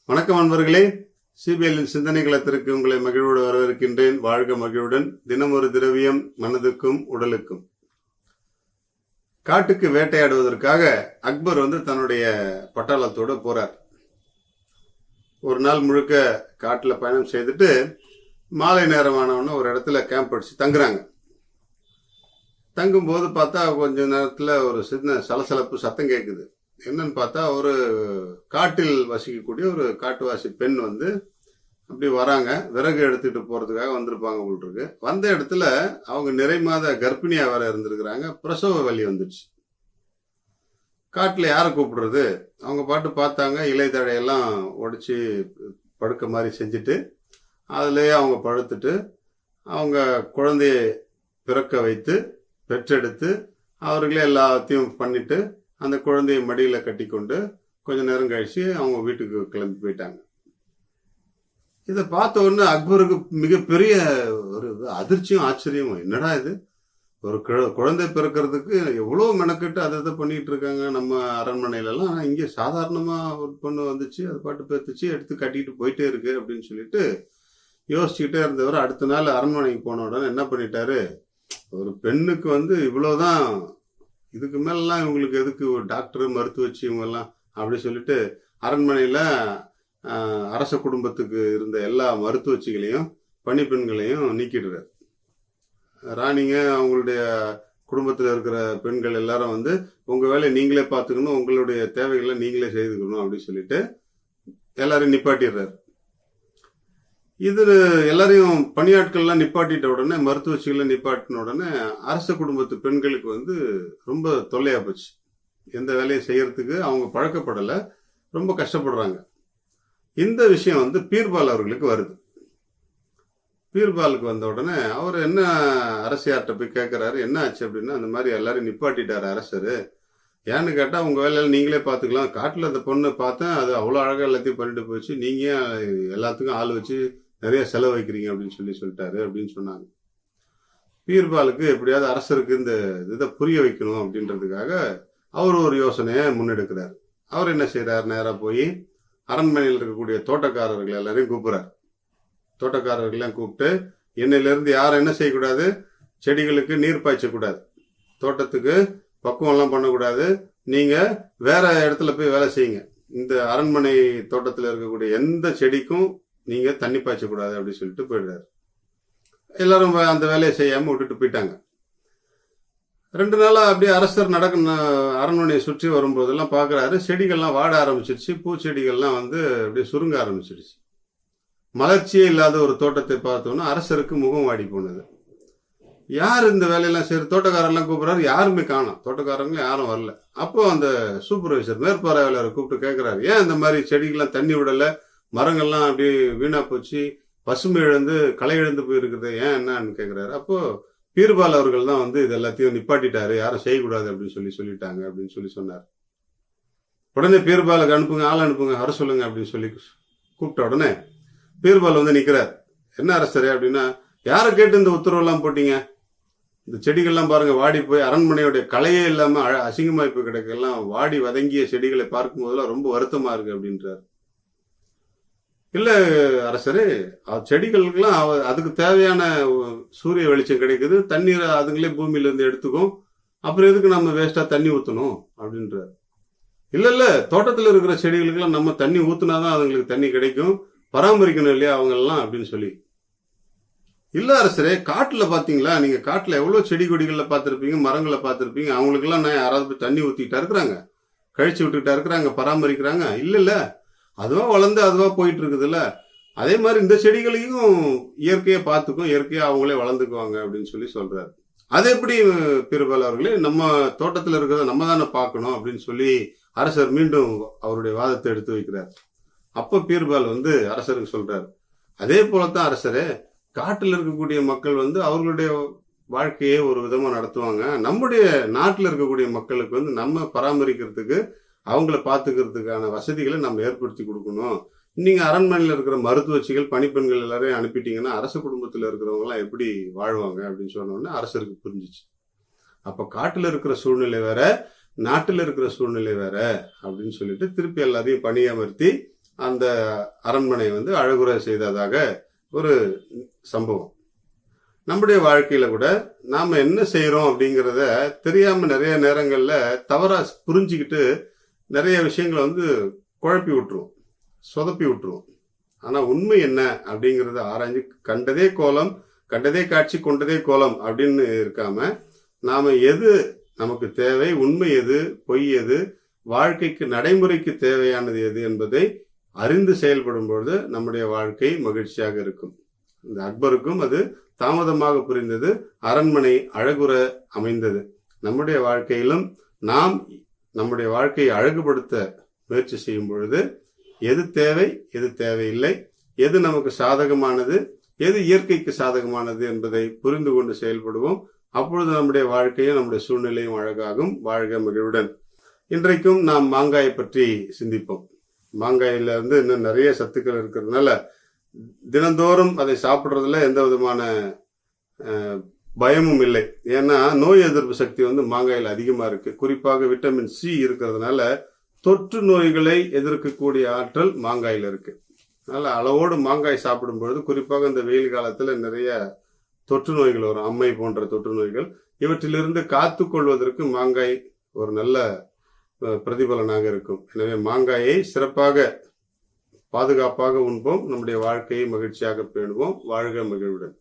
வணக்கம் அன்பர்களே, சிபிஎல்லின் சிந்தனை களத்திற்கு உங்களை மகிழ்வோடு வரவேற்கின்றேன். வாழ்க மகிழ்வுடன். தினம் ஒரு திரவியம் மனதுக்கும் உடலுக்கும். காட்டுக்கு வேட்டையாடுவதற்காக அக்பர் தன்னுடைய பட்டாளத்தோடு போறார். ஒரு நாள் முழுக்க காட்டுல பயணம் செய்துட்டு மாலை நேரமானவன ஒரு இடத்துல கேம்ப் அடிச்சு தங்குறாங்க. தங்கும்போது பார்த்தா கொஞ்ச நேரத்துல ஒரு சின்ன சலசலப்பு சத்தம் கேட்குது. என்னன்னு பார்த்தா ஒரு காட்டில் வசிக்கக்கூடிய ஒரு காட்டுவாசி பெண் அப்படி வராங்க. விறகு எடுத்துட்டு போறதுக்காக வந்திருப்பாங்க போல். வந்த இடத்துல அவங்க நிறை மாத கர்ப்பிணியா வேற இருந்திருக்கிறாங்க. பிரசவ வலி வந்துடுச்சு. காட்டுல யாரை கூப்பிடுறது? அவங்க பாட்டு பார்த்தாங்க. இலை தழையெல்லாம் உடைச்சி படுக்க மாதிரி செஞ்சுட்டு அதுலயே அவங்க படுத்துட்டு அவங்க குழந்தைய பிறக்க வைத்து பெற்றெடுத்து அவர்களே எல்லாத்தையும் பண்ணிட்டு அந்த குழந்தைய மடியில கட்டி கொண்டு கொஞ்ச நேரம் கழிச்சு அவங்க வீட்டுக்கு கிளம்பி போயிட்டாங்க. இதை பார்த்த உடனே அக்பருக்கு மிகப்பெரிய ஒரு அதிர்ச்சியும் ஆச்சரியமும். என்னடா இது, ஒரு குழந்தை பிறக்கிறதுக்கு எவ்வளவு மெனக்கெட்டு அதை பண்ணிட்டு இருக்காங்க நம்ம அரண்மனையில எல்லாம். ஆனா இங்க சாதாரணமா ஒரு பொண்ணு வந்துச்சு, அது பாட்டு பெத்துச்சு, எடுத்து கட்டிட்டு போயிட்டே இருக்கு அப்படின்னு சொல்லிட்டு யோசிச்சுக்கிட்டே இருந்தவர் அடுத்த நாள் அரண்மனைக்கு போன உடனே என்ன பண்ணிட்டாரு, ஒரு பெண்ணுக்கு இவ்வளவுதான், இதுக்கு மேலாம் இவங்களுக்கு எதுக்கு ஒரு டாக்டர் மருத்துவச்சி இவங்கெல்லாம் அப்படி சொல்லிட்டு அரண்மனையில அரச குடும்பத்துக்கு இருந்த எல்லா மருத்துவச்சிகளையும் பணிப்பெண்களையும் நீக்கிடுறாரு. ராணிங்க அவங்களுடைய குடும்பத்தில் இருக்கிற பெண்கள் எல்லாரும் உங்க வேலையை நீங்களே பார்த்துக்கணும், உங்களுடைய தேவைகளை நீங்களே செய்துக்கணும் அப்படின்னு சொல்லிட்டு எல்லாரையும் நிப்பாட்டிடுறாரு. இது எல்லாரையும் பணியாட்கள்லாம் நிப்பாட்டிட்ட உடனே, மருத்துவச்சிகளை நிப்பாட்டின உடனே அரச குடும்பத்து பெண்களுக்கு ரொம்ப தொல்லையா போச்சு. எந்த வேலையை செய்யறதுக்கு அவங்க பழக்கப்படலை, ரொம்ப கஷ்டப்படுறாங்க. இந்த விஷயம் பீர்பால் அவர்களுக்கு வருது. பீர்பாலுக்கு வந்த உடனே அவர் என்ன அரசியார்கிட்ட போய் கேட்கிறாரு, என்ன ஆச்சு அப்படின்னா, அந்த மாதிரி எல்லாரும் நிப்பாட்டிட்டாரு அரசரு. ஏன்னு கேட்டா உங்க வேலையில நீங்களே பாத்துக்கலாம், காட்டுல அந்த பொண்ணை பார்த்தேன், அது அவ்வளவு அழகா எல்லாத்தையும் பண்ணிட்டு போச்சு, நீங்க எல்லாத்துக்கும் ஆள் வச்சு நிறைய செலவு வைக்கிறீங்க அப்படின்னு சொல்லிட்டாரு அப்படின்னு சொன்னாங்க. பீர்பாலுக்கு எப்படியாவது அரசருக்கு இந்த இதை புரிய வைக்கணும் அப்படின்றதுக்காக அவர் ஒரு யோசனையை முன்னெடுக்கிறார். அவர் என்ன செய்யறாரு, நேரா போய் அரண்மனையில் இருக்கக்கூடிய தோட்டக்காரர்கள் எல்லாரையும் கூப்பிடுறார். தோட்டக்காரர்களையும் கூப்பிட்டு, என்னையில இருந்து யாரும் என்ன செய்யக்கூடாது, செடிகளுக்கு நீர் பாய்ச்சக்கூடாது, தோட்டத்துக்கு பக்குவம் எல்லாம் பண்ணக்கூடாது, நீங்க வேற இடத்துல போய் வேலை செய்யுங்க, இந்த அரண்மனை தோட்டத்தில் இருக்கக்கூடிய எந்த செடிக்கும் நீங்க தண்ணி பாய்ச்சக்கூடாது அப்படின்னு சொல்லிட்டு போயிடுறாரு. எல்லாரும் அந்த வேலையை செய்யாம விட்டுட்டு போயிட்டாங்க. 2 நாளா அப்படியே அரசர் அரண்மனையை சுற்றி வரும்போதெல்லாம் பாக்குறாரு, செடிகள்லாம் வாட ஆரம்பிச்சிருச்சு, பூச்செடிகள்லாம் அப்படியே சுருங்க ஆரம்பிச்சிருச்சு. மலர்ச்சியே இல்லாத ஒரு தோட்டத்தை பார்த்தோன்னா அரசருக்கு முகம் வாடி போனது. யார் இந்த வேலையெல்லாம் சரி, தோட்டக்காரெல்லாம் கூப்பிடுறாரு, யாருமே காணோம், தோட்டக்காரங்க யாரும் வரல. அப்போ அந்த சூப்பர்வைசர் மேற்பார்வையாளரை கூப்பிட்டு கேட்கிறாரு, ஏன் இந்த மாதிரி செடிகள்லாம் தண்ணி விடல, மரங்கள்லாம் அப்படியே வீணா போச்சு, பசுமை இழந்து களை இழந்து போயிருக்குது, ஏன் என்னன்னு கேட்கிறாரு. அப்போ பீர்பால் அவர்கள் தான் இது எல்லாத்தையும் நிப்பாட்டிட்டாரு, யாரும் செய்யக்கூடாது அப்படின்னு சொல்லிட்டாங்க அப்படின்னு சொன்னார். உடனே பீர்பாலுக்கு அனுப்புங்க, ஆள் அனுப்புங்க, வர சொல்லுங்க அப்படின்னு சொல்லி கூப்பிட்ட உடனே பீர்பால் நிக்கிறார். என்ன அரசரே அப்படின்னா, யாரை கேட்டு இந்த உத்தரவெல்லாம் போட்டீங்க, இந்த செடிகள்லாம் பாருங்க வாடி போய் அரண்மனையுடைய கலையே இல்லாம அசிங்கமாய் போய் கிடக்கெல்லாம், வாடி வதங்கிய செடிகளை பார்க்கும் போதெல்லாம் ரொம்ப வருத்தமா இருக்கு அப்படின்றார். இல்ல அரசரே, செடிகளுக்கெல்லாம் அதுக்கு தேவையான சூரிய வெளிச்சம் கிடைக்குது, தண்ணீரை அதுங்களே பூமியில இருந்து எடுத்துக்கும், அப்புறம் எதுக்கு நம்ம வேஸ்டா தண்ணி ஊத்தணும் அப்படின்றார். இல்ல தோட்டத்துல இருக்கிற செடிகளுக்கெல்லாம் நம்ம தண்ணி ஊத்துனாதான் அதுங்களுக்கு தண்ணி கிடைக்கும், பராமரிக்கணும் இல்லையா அவங்க எல்லாம் அப்படின்னு சொல்லி. இல்ல அரசரே, காட்டுல பாத்தீங்களா, நீங்க காட்டுல எவ்வளவு செடி கொடிகள்ல பாத்திருப்பீங்க, மரங்களை பாத்திருப்பீங்க, அவங்களுக்கு எல்லாம் நான் யாராவது தண்ணி ஊத்திக்கிட்டா இருக்கிறாங்க, கழிச்சு விட்டுக்கிட்டா இருக்கிறாங்க, பராமரிக்கிறாங்க? இல்ல அதுவா வளர்ந்து அதுவா போயிட்டு இருக்குதுல்ல, அதே மாதிரி இந்த செடிகளையும் இயற்கையை பார்த்துக்கும், இயற்கையா அவங்களே வளர்ந்துக்குவாங்க அப்படின்னு சொல்றாரு. அது எப்படி பீர்பால் அவர்களே, நம்ம தோட்டத்துல இருக்கிறத நம்ம தானே பார்க்கணும் அப்படின்னு அரசர் மீண்டும் அவருடைய வாதத்தை எடுத்து வைக்கிறார். அப்ப பீர்பால் அரசருக்கு சொல்றாரு, அதே போலத்தான் அரசரே, காட்டில் இருக்கக்கூடிய மக்கள் அவர்களுடைய வாழ்க்கையை ஒரு விதமா நடத்துவாங்க, நம்முடைய நாட்டில் இருக்கக்கூடிய மக்களுக்கு நம்ம பராமரிக்கிறதுக்கு அவங்கள பாத்துக்கிறதுக்கான வசதிகளை நம்ம ஏற்படுத்தி கொடுக்கணும். நீங்க அரண்மனையில இருக்கிற மருத்துவச்சிகள் பணிப்பெண்கள் எல்லாரையும் அனுப்பிட்டீங்கன்னா அரச குடும்பத்துல இருக்கிறவங்க எல்லாம் எப்படி வாழ்வாங்க அப்படின்னு சொன்ன உடனே அரசருக்கு புரிஞ்சிச்சு. அப்ப காட்டுல இருக்கிற சூழ்நிலை வேற, நாட்டுல இருக்கிற சூழ்நிலை வேற அப்படின்னு சொல்லிட்டு திருப்பி எல்லாத்தையும் பணியமர்த்தி அந்த அரண்மனை வந்து அழகுற செய்ததாக ஒரு சம்பவம். நம்முடைய வாழ்க்கையில கூட நாம என்ன செய்யறோம் அப்படிங்கிறத தெரியாம நிறைய நேரங்கள்ல தவறா புரிஞ்சுக்கிட்டு நிறைய விஷயங்களை வந்து குழப்பி விட்டுருவோம், சொதப்பி விட்டுருவோம். ஆனா உண்மை என்ன அப்படிங்கறத ஆராய்ஞ்சு கண்டதே கோலம், கண்டதே காட்சி, கொண்டதே கோலம் அப்படின்னு இருக்காம நாம எது நமக்கு தேவை, உண்மை எது, பொய் எது, வாழ்க்கைக்கு நடைமுறைக்கு தேவையானது எது என்பதை அறிந்து செயல்படும் பொழுது நம்முடைய வாழ்க்கை மகிழ்ச்சியாக இருக்கும். இந்த அக்பருக்கும் அது தாமதமாக புரிந்தது, அரண்மனை அழகுற அமைந்தது. நம்முடைய வாழ்க்கையிலும் நாம் நம்முடைய வாழ்க்கையை அழகுபடுத்த முயற்சி செய்யும் பொழுது எது தேவை, எது தேவையில்லை, எது நமக்கு சாதகமானது, எது இயற்கைக்கு சாதகமானது என்பதை புரிந்து கொண்டு செயல்படுவோம். அப்பொழுது நம்முடைய வாழ்க்கையும் நம்முடைய சூழ்நிலையும் அழகாகும். வாழ்க மகிழ்வுடன். இன்றைக்கும் நாம் மாங்காயை பற்றி சிந்திப்போம். மாங்காயில இருந்து இன்னும் நிறைய சத்துக்கள் இருக்கிறதுனால தினந்தோறும் அதை சாப்பிட்றதுல எந்த விதமான பயமும் இல்லை. ஏன்னா நோய் எதிர்ப்பு சக்தி வந்து மாங்காயில் அதிகமா இருக்கு. குறிப்பாக விட்டமின் சி இருக்கிறதுனால தொற்று நோய்களை எதிர்க்கக்கூடிய ஆற்றல் மாங்காயில் இருக்கு. அதனால அளவோடு மாங்காய் சாப்பிடும் பொழுது, குறிப்பாக இந்த வெயில் காலத்துல நிறைய தொற்று நோய்கள் வரும், அம்மை போன்ற தொற்று நோய்கள். இவற்றிலிருந்து காத்து கொள்வதற்கு மாங்காய் ஒரு நல்ல பிரதிபலனாக இருக்கும். எனவே மாங்காயை சிறப்பாக பாதுகாப்பாக உண்போம், நம்முடைய வாழ்க்கையை மகிழ்ச்சியாக பேணுவோம். வாழ்க மகிழ்வுடன்.